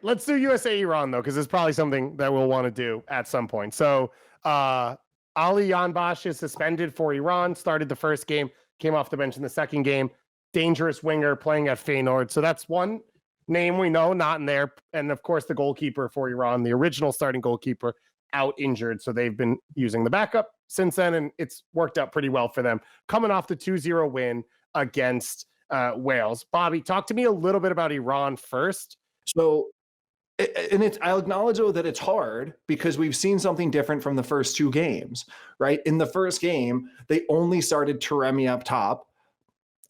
let's do USA Iran though, because it's probably something that we'll want to do at some point. So Ali Yanbash is suspended for Iran, started the first game, came off the bench in the second game. Dangerous winger playing at Feyenoord. So that's one name we know not in there. And of course, the goalkeeper for Iran, the original starting goalkeeper, out injured. So they've been using the backup since then, and it's worked out pretty well for them. Coming off the 2-0 win against Wales. Bobby, talk to me a little bit about Iran first. So, I'll acknowledge though that it's hard because we've seen something different from the first two games, right? In the first game, they only started Taremi up top.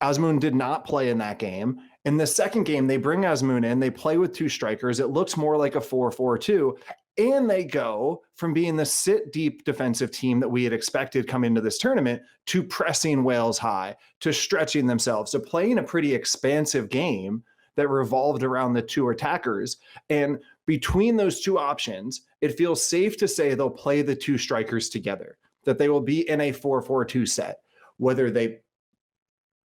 Azmoun did not play in that game. In the second game, they bring Azmoun in, they play with two strikers. It looks more like a 4-4-2. And they go from being the sit deep defensive team that we had expected come into this tournament to pressing Wales high, to stretching themselves, to playing a pretty expansive game that revolved around the two attackers. And between those two options, it feels safe to say they'll play the two strikers together, that they will be in a 4-4-2 set. Whether they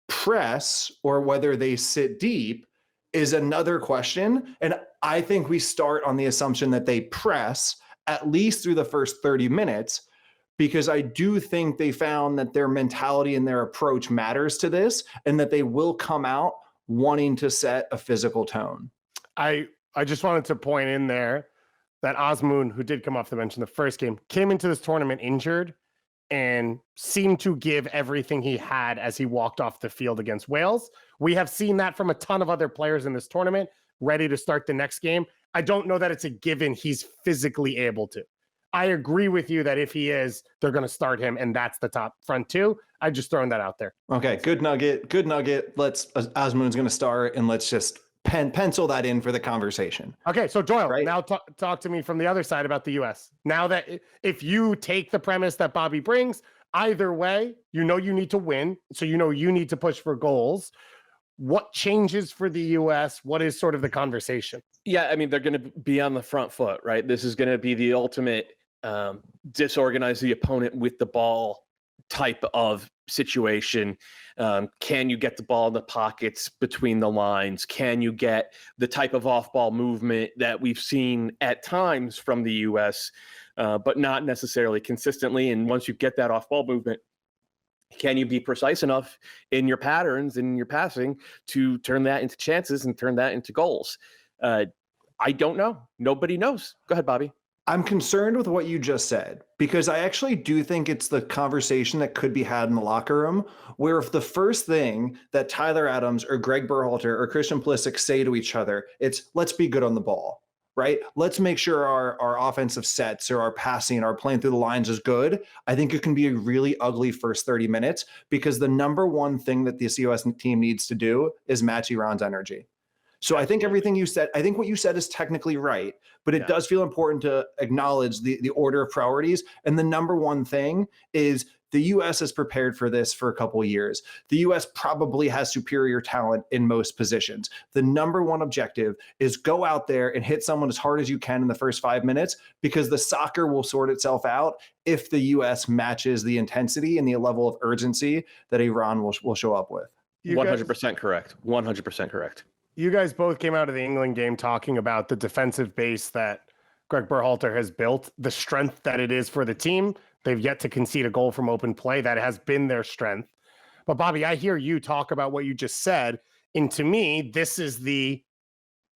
press or whether they sit deep is another question. And I think we start on the assumption that they press at least through the first 30 minutes, because I do think they found that their mentality and their approach matters to this, and that they will come out wanting to set a physical tone. I just wanted to point in there that Azmoun, who did come off the bench in the first game, came into this tournament injured and seemed to give everything he had as he walked off the field against Wales. We have seen that from a ton of other players in this tournament, ready to start the next game. I don't know that it's a given he's physically able to. I agree with you that if he is, they're going to start him, and that's the top front two. I just throwing that out there. Okay, good nugget. Azmoun's going to start, and let's just pencil that in for the conversation. Okay, so Doyle, right? Now talk to me from the other side about the U.S. Now that if you take the premise that Bobby brings, either way, you need to win, so you need to push for goals. What changes for the U.S.? What is sort of the conversation? Yeah, I mean, they're going to be on the front foot, right? This is going to be the ultimate disorganize the opponent with the ball type of situation. Can you get the ball in the pockets between the lines? Can you get the type of off-ball movement that we've seen at times from the U.S., but not necessarily consistently? And once you get that off-ball movement, can you be precise enough in your patterns and your passing to turn that into chances and turn that into goals? I don't know. Nobody knows. Go ahead, Bobby. I'm concerned with what you just said, because I actually do think it's the conversation that could be had in the locker room, where if the first thing that Tyler Adams or Greg Berhalter or Christian Pulisic say to each other, it's let's be good on the ball, right? Let's make sure our offensive sets or our passing, our playing through the lines is good. I think it can be a really ugly first 30 minutes, because the number one thing that this US team needs to do is match Iran's energy. So I think everything you said, I think what you said is technically right, but it does feel important to acknowledge the order of priorities. And the number one thing is the U.S. is prepared for this for a couple of years. The U.S. probably has superior talent in most positions. The number one objective is go out there and hit someone as hard as you can in the first 5 minutes, because the soccer will sort itself out if the U.S. matches the intensity and the level of urgency that Iran will show up with. 100% correct. 100% correct. You guys both came out of the England game talking about the defensive base that Greg Berhalter has built, the strength that it is for the team. They've yet to concede a goal from open play. That has been their strength. But Bobby, I hear you talk about what you just said. And to me, this is the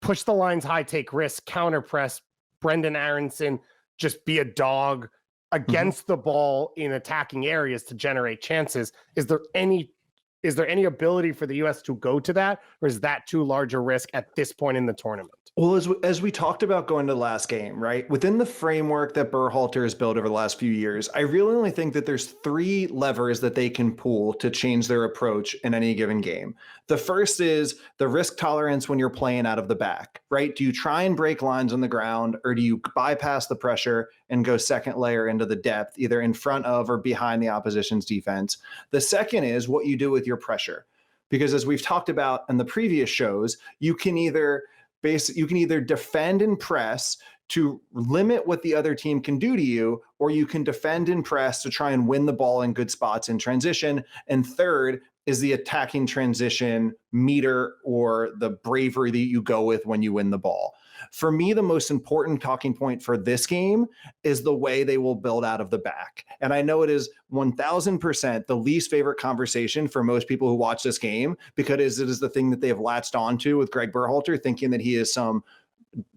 push the lines high, take risks, counter press, Brendan Aronson, just be a dog against the ball in attacking areas to generate chances. Is there any ability for the U.S. to go to that, or is that too large a risk at this point in the tournament? Well, as we talked about going to the last game, right, within the framework that Berhalter has built over the last few years, I really only think that there's three levers that they can pull to change their approach in any given game. The first is the risk tolerance when you're playing out of the back, right? Do you try and break lines on the ground, or do you bypass the pressure and go second layer into the depth, either in front of or behind the opposition's defense? The second is what you do with your pressure, because as we've talked about in the previous shows, you can either defend and press to limit what the other team can do to you, or you can defend and press to try and win the ball in good spots in transition. And third is the attacking transition meter, or the bravery that you go with when you win the ball. For me, the most important talking point for this game is the way they will build out of the back. And I know it is 1000% the least favorite conversation for most people who watch this game, because it is the thing that they have latched onto with Greg Berhalter, thinking that he is some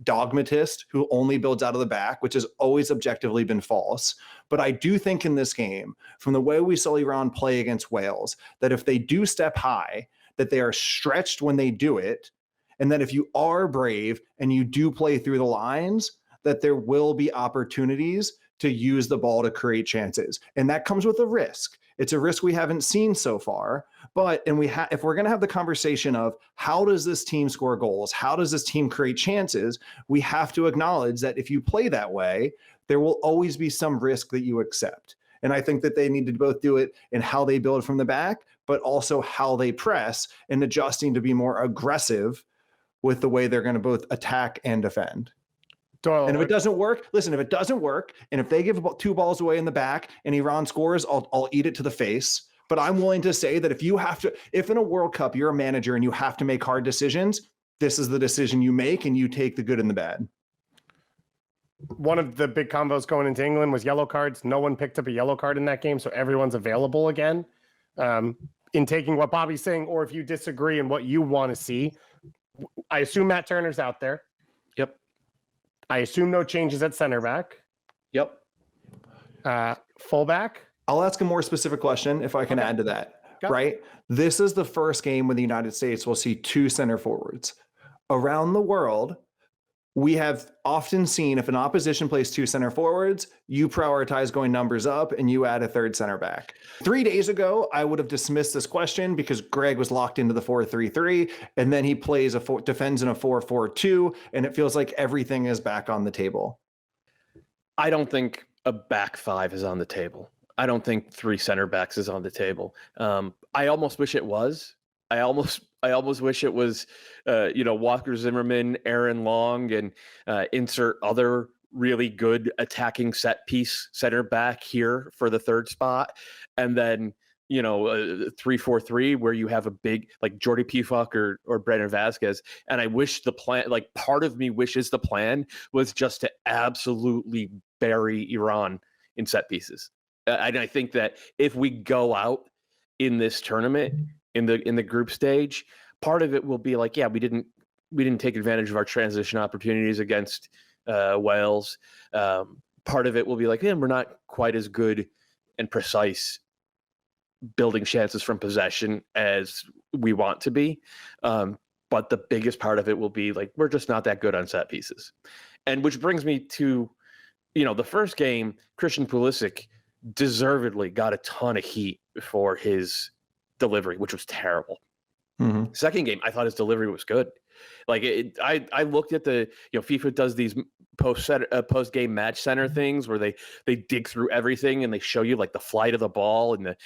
dogmatist who only builds out of the back, which has always objectively been false. But I do think in this game, from the way we saw Iran play against Wales, that if they do step high, that they are stretched when they do it, and that if you are brave and you do play through the lines, that there will be opportunities to use the ball to create chances. And that comes with a risk. It's a risk we haven't seen so far. But if we're going to have the conversation of how does this team score goals, how does this team create chances, we have to acknowledge that if you play that way, there will always be some risk that you accept. And I think that they need to both do it in how they build from the back, but also how they press, and adjusting to be more aggressive with the way they're going to both attack and defend. Doyle, and if it doesn't work, listen, if it doesn't work, and if they give 2 balls away in the back and Iran scores, I'll eat it to the face. But I'm willing to say that if in a World Cup, you're a manager and you have to make hard decisions, this is the decision you make, and you take the good and the bad. One of the big combos going into England was yellow cards. No one picked up a yellow card in that game, so everyone's available again. In taking what Bobby's saying, or if you disagree in what you want to see, I assume Matt Turner's out there. Yep. I assume no changes at center back. Yep. Fullback. I'll ask a more specific question if I can add to that. Right? This is the first game when the United States will see 2 center forwards. Around the world, we have often seen if an opposition plays 2 center forwards, you prioritize going numbers up and you add a 3rd center back. 3 days ago, I would have dismissed this question because Greg was locked into the 4-3-3, and then he defends in a 4-4-2, and it feels like everything is back on the table. I don't think a back 5 is on the table. I don't think 3 center backs is on the table. I almost wish it was. I almost wish it was, Walker Zimmerman, Aaron Long, and insert other really good attacking set piece center back here for the 3rd spot. And then, 3-4-3 where you have a big, like Jordy Pufok or Brandon Vasquez. And I wish the plan, like part of me wishes the plan was just to absolutely bury Iran in set pieces. And I think that if we go out in this tournament, in the group stage, part of it will be like, yeah, we didn't take advantage of our transition opportunities against Wales. Part of it will be like, we're not quite as good and precise building chances from possession as we want to be. But the biggest part of it will be like, we're just not that good on set pieces. And which brings me to, the first game, Christian Pulisic deservedly got a ton of heat for his delivery, which was terrible. Mm-hmm. Second game, I thought his delivery was good. Like I looked at the, FIFA does these post game match center things where they dig through everything and they show you like the flight of the ball and the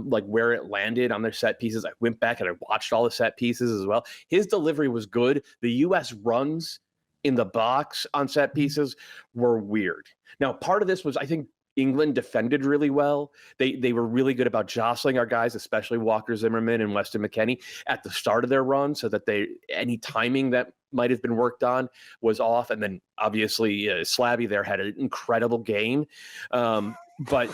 like where it landed on their set pieces. I went back and I watched all the set pieces as well. His delivery was good. The U.S. runs in the box on set pieces were weird. Now, part of this was, I think, England defended really well. They were really good about jostling our guys, especially Walker Zimmerman and Weston McKennie at the start of their run, so that any timing that might have been worked on was off. And then obviously Slabby there had an incredible game, but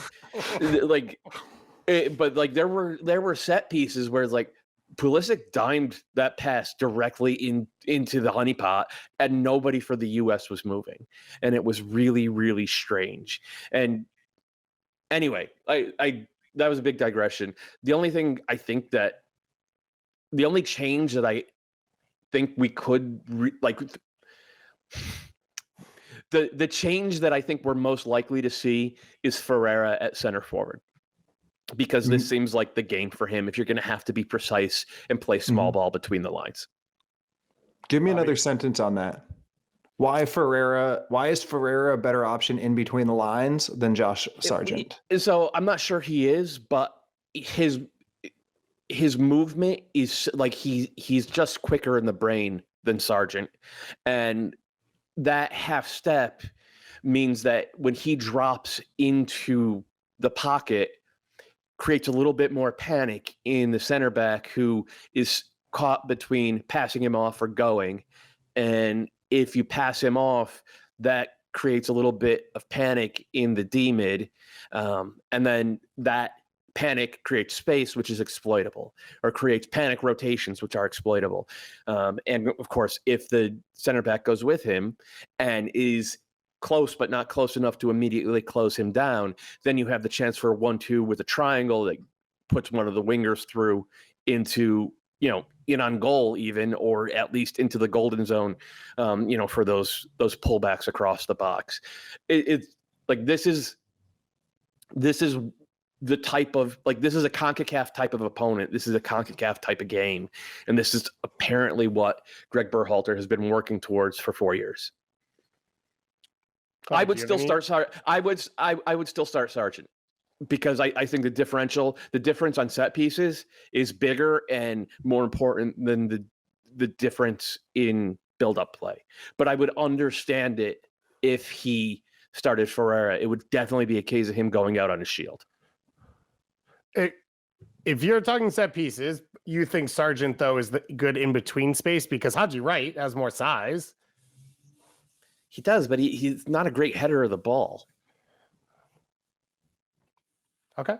there were set pieces where it's like Pulisic dimed that pass directly into the honeypot, and nobody for the U.S. was moving, and it was really, really strange. And anyway, I that was a big digression. The only change that I think we could the change that I think we're most likely to see is Ferreira at center forward. Because this seems like the game for him if you're going to have to be precise and play small ball between the lines. Give me another sentence on that. Why is Ferreira a better option in between the lines than Josh Sargent? So I'm not sure he is, but his movement is like he's just quicker in the brain than Sargent. And that half step means that when he drops into the pocket, creates a little bit more panic in the center back who is caught between passing him off or going. And if you pass him off, that creates a little bit of panic in the D mid. And then that panic creates space, which is exploitable, or creates panic rotations, which are exploitable. And of course, if the center back goes with him and is close, but not close enough to immediately close him down, then you have the chance for a 1-2 with a triangle that puts one of the wingers through into, in on goal even, or at least into the golden zone, for those pullbacks across the box. It's like, this is the type of, this is a CONCACAF type of opponent. This is a CONCACAF type of game. And this is apparently what Greg Berhalter has been working towards for 4 years. I would still start Sargent, because I think the difference on set pieces is bigger and more important than the difference in build-up play. But I would understand it if he started Ferreira. It would definitely be a case of him going out on his shield. If you're talking set pieces, you think Sargent, though, is the good in-between space because Haji Wright has more size. He does, but he's not a great header of the ball. Okay.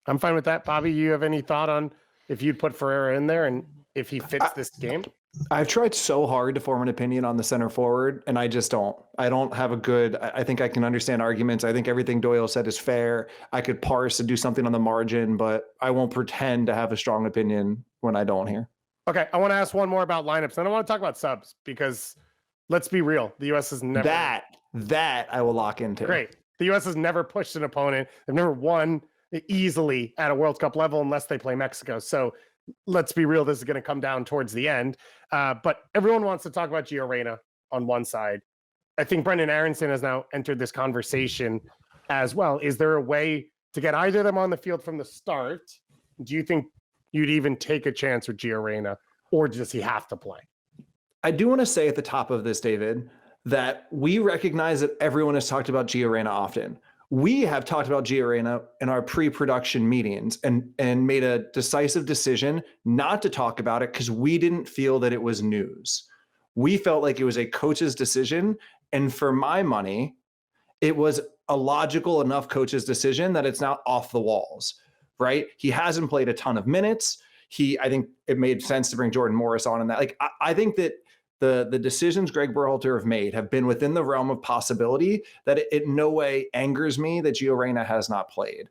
I'm fine with that. Bobby, you have any thought on if you'd put Ferreira in there and if he fits this game? I've tried so hard to form an opinion on the center forward, and I just don't. I don't have a good. I think I can understand arguments. I think everything Doyle said is fair. I could parse and do something on the margin, but I won't pretend to have a strong opinion when I don't here. Okay, I want to ask one more about lineups. And I want to talk about subs because let's be real. The U.S. has never... That I will lock into. Great. The U.S. has never pushed an opponent. They've never won easily at a World Cup level unless they play Mexico. So let's be real. This is going to come down towards the end. But everyone wants to talk about Gio Reyna on one side. I think Brendan Aronson has now entered this conversation as well. Is there a way to get either of them on the field from the start? Do you think you'd even take a chance with Gio Reyna, or does he have to play? I do want to say at the top of this, David, that we recognize that everyone has talked about Gio Reyna often. We have talked about Gio Reyna in our pre-production meetings and made a decisive decision not to talk about it because we didn't feel that it was news. We felt like it was a coach's decision. And for my money, it was a logical enough coach's decision that it's not off the walls, right? He hasn't played a ton of minutes. I think it made sense to bring Jordan Morris on in that. Like, I think that the decisions Greg Berhalter have made have been within the realm of possibility, that it in no way angers me that Gio Reyna has not played.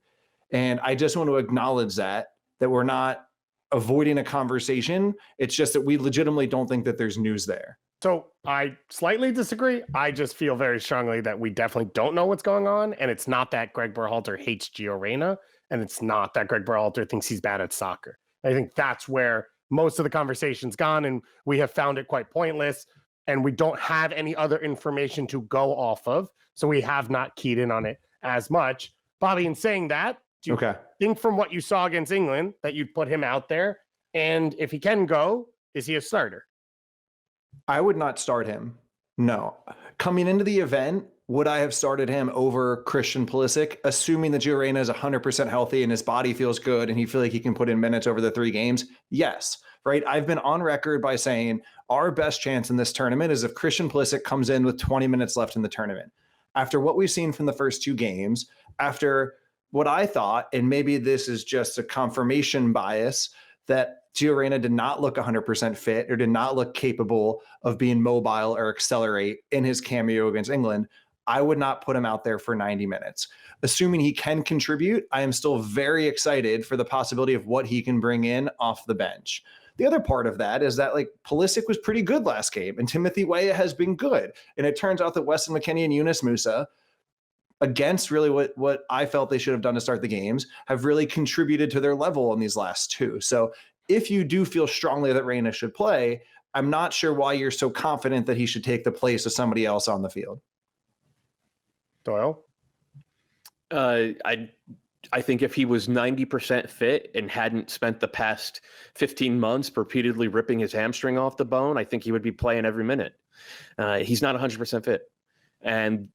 And I just want to acknowledge that we're not avoiding a conversation. It's just that we legitimately don't think that there's news there. So I slightly disagree. I just feel very strongly that we definitely don't know what's going on. And it's not that Greg Berhalter hates Gio Reyna, and it's not that Greg Berhalter thinks he's bad at soccer. I think that's where most of the conversation's gone, and we have found it quite pointless, and we don't have any other information to go off of, so we have not keyed in on it as much. Bobby, in saying that, do you think from what you saw against England that you'd put him out there? And if he can go, is he a starter? I would not start him. No. Coming into the event, would I have started him over Christian Pulisic, assuming that Gio Reyna is 100% healthy and his body feels good and he feels like he can put in minutes over the 3 games? Yes, right? I've been on record by saying our best chance in this tournament is if Christian Pulisic comes in with 20 minutes left in the tournament. After what we've seen from the first 2 games, after what I thought, and maybe this is just a confirmation bias, that Gio Reyna did not look 100% fit or did not look capable of being mobile or accelerate in his cameo against England, I would not put him out there for 90 minutes. Assuming he can contribute, I am still very excited for the possibility of what he can bring in off the bench. The other part of that is that Pulisic was pretty good last game, and Timothy Weah has been good. And it turns out that Weston McKennie and Yunus Musa, against really what I felt they should have done to start the games, have really contributed to their level in these last 2. So if you do feel strongly that Reyna should play, I'm not sure why you're so confident that he should take the place of somebody else on the field. Doyle? I think if he was 90% fit and hadn't spent the past 15 months repeatedly ripping his hamstring off the bone, I think he would be playing every minute. He's not 100% fit. And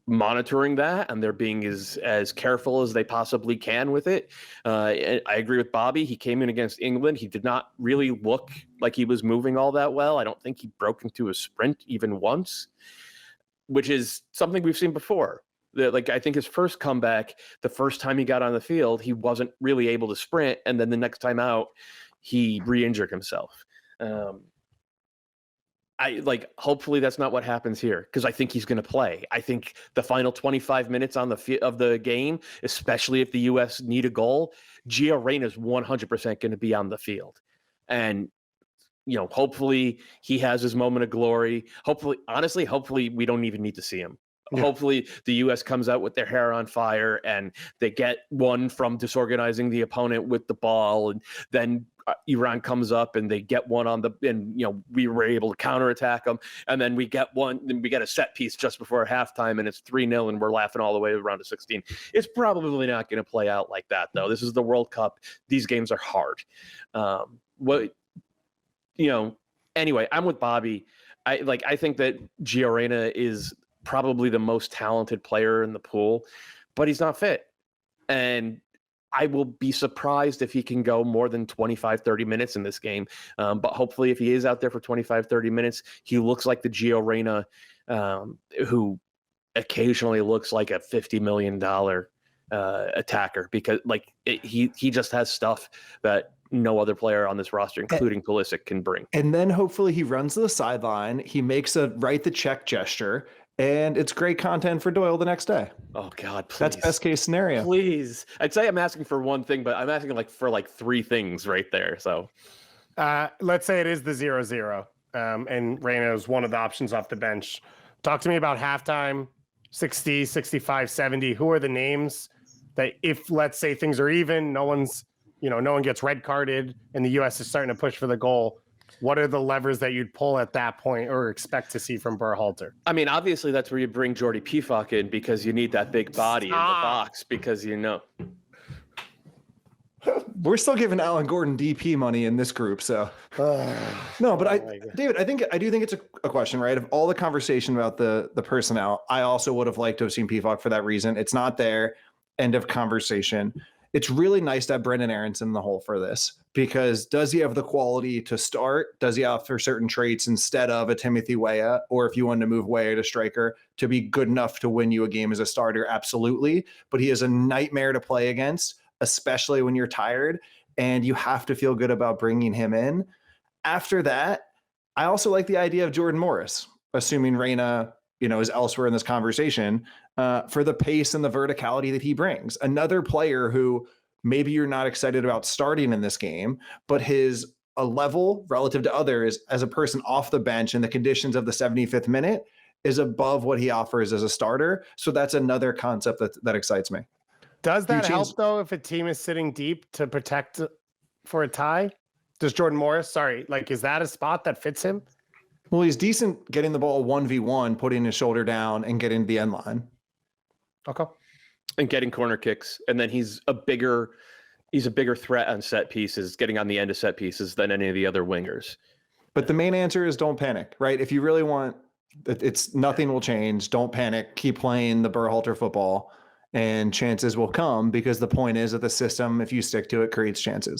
monitoring that, and they're being as careful as they possibly can with it. I agree with Bobby. He came in against England. He did not really look like he was moving all that well. I don't think he broke into a sprint even once, which is something we've seen before. Like, I think his first comeback, the first time he got on the field, he wasn't really able to sprint, and then the next time out, he re-injured himself. Hopefully that's not what happens here, because I think he's going to play. I think the final 25 minutes of the game, especially if the U.S. need a goal, Gio Reyna is 100% going to be on the field. And, hopefully he has his moment of glory. Hopefully we don't even need to see him. Yeah. Hopefully the U.S. comes out with their hair on fire and they get one from disorganizing the opponent with the ball, and then Iran comes up and they get one we were able to counterattack them, and then we get a set piece just before halftime and it's 3-0 and we're laughing all the way around to 16. It's probably not going to play out like that, though. This is the World Cup. These games are hard. Anyway, I'm with Bobby. I think that Gio Reyna is probably the most talented player in the pool, but he's not fit. And I will be surprised if he can go more than 25, 30 minutes in this game. But hopefully if he is out there for 25, 30 minutes, he looks like the Gio Reyna who occasionally looks like a $50 million attacker, because he just has stuff that no other player on this roster, including Pulisic, can bring. And then hopefully he runs to the sideline, he makes a write the check gesture, and it's great content for Doyle the next day. Oh God, please. That's best case scenario. Please. I'd say I'm asking for one thing, but I'm asking for three things right there. So let's say it is the 0-0. And Reyna is one of the options off the bench. Talk to me about halftime, 60, 65, 70. Who are the names that, if let's say things are even, no one gets red carded and the US is starting to push for the goal, what are the levers that you'd pull at that point or expect to see from Berhalter? I mean, obviously that's where you bring Jordy Pefok in, because you need that big body in the box, because we're still giving Alan Gordon DP money in this group. So no, but David, I do think it's a question, right? Of all the conversation about the personnel, I also would have liked to have seen Pefok for that reason. It's not there. End of conversation. It's really nice to have Brendan Aronson in the hole for this, because does he have the quality to start? Does he offer certain traits instead of a Timothy Weah, or if you wanted to move Weah to striker, to be good enough to win you a game as a starter? Absolutely. But he is a nightmare to play against, especially when you're tired, and you have to feel good about bringing him in. After that, I also like the idea of Jordan Morris, assuming Reyna is elsewhere in this conversation, for the pace and the verticality that he brings. Another player who maybe you're not excited about starting in this game, but his a level relative to others as a person off the bench in the conditions of the 75th minute is above what he offers as a starter. So that's another concept that excites me. Does that help, though, if a team is sitting deep to protect for a tie? Does Jordan Morris, is that a spot that fits him? Well, he's decent getting the ball 1v1, putting his shoulder down and getting to the end line. Okay. And getting corner kicks. And then he's a bigger threat on set pieces, getting on the end of set pieces, than any of the other wingers. But the main answer is don't panic, right? If you really want, nothing will change. Don't panic. Keep playing the Berhalter football, and chances will come, because the point is that the system, if you stick to it, creates chances.